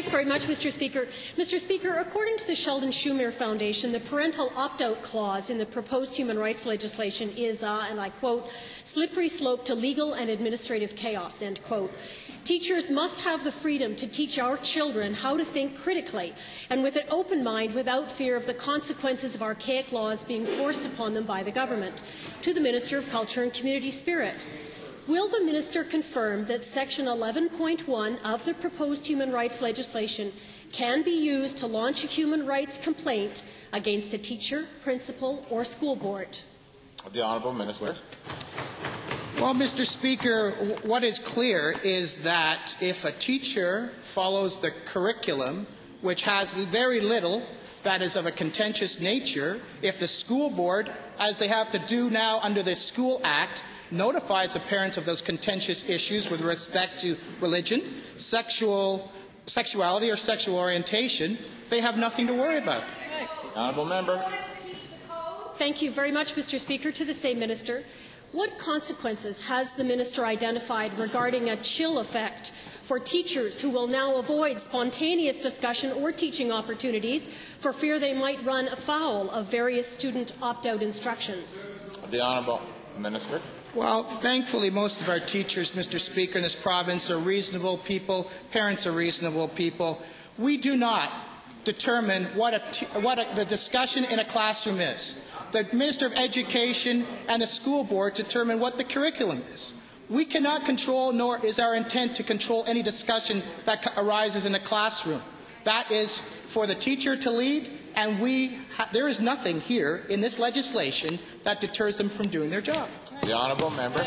very much, Mr. Speaker. Mr. Speaker, according to the Sheldon Schumer Foundation, the parental opt-out clause in the proposed human rights legislation is, and I quote, slippery slope to legal and administrative chaos, end quote. Teachers must have the freedom to teach our children how to think critically and with an open mind without fear of the consequences of archaic laws being forced upon them by the government. To the Minister of Culture and Community Spirit. Will the Minister confirm that Section 11.1 of the proposed human rights legislation can be used to launch a human rights complaint against a teacher, principal or school board? The Honourable Minister. Well, Mr. Speaker, what is clear is that if a teacher follows the curriculum, which has very little that is of a contentious nature, if the school board, as they have to do now under the School Act, notifies the parents of those contentious issues with respect to religion, sexuality or sexual orientation, they have nothing to worry about. Honourable Member. Thank you very much, Mr. Speaker. To the same Minister. What consequences has the Minister identified regarding a chill effect for teachers who will now avoid spontaneous discussion or teaching opportunities for fear they might run afoul of various student opt-out instructions? The Honourable Minister. Well, thankfully, most of our teachers, Mr. Speaker, in this province are reasonable people. Parents are reasonable people. We do not determine what the discussion in a classroom is. The Minister of Education and the school board determine what the curriculum is. We cannot control, nor is our intent to control any discussion that arises in a classroom. That is for the teacher to lead, and there is nothing here in this legislation that deters them from doing their job. The Honourable Member.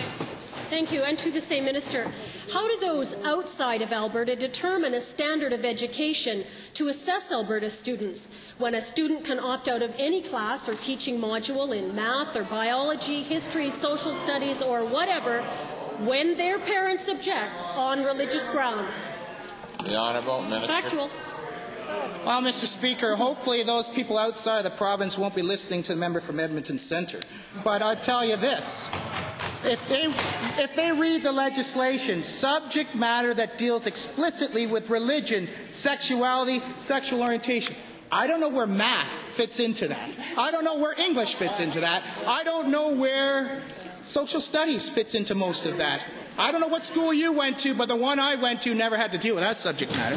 Thank you. And to the same Minister, how do those outside of Alberta determine a standard of education to assess Alberta students when a student can opt out of any class or teaching module in math or biology, history, social studies or whatever when their parents object on religious grounds? The Honourable Minister. It's factual. Well, Mr. Speaker, hopefully those people outside the province won't be listening to the member from Edmonton-Centre. But I'll tell you this. If they read the legislation, subject matter that deals explicitly with religion, sexuality, sexual orientation, I don't know where math fits into that. I don't know where English fits into that. I don't know where social studies fits into most of that. I don't know what school you went to, but the one I went to never had to deal with that subject matter.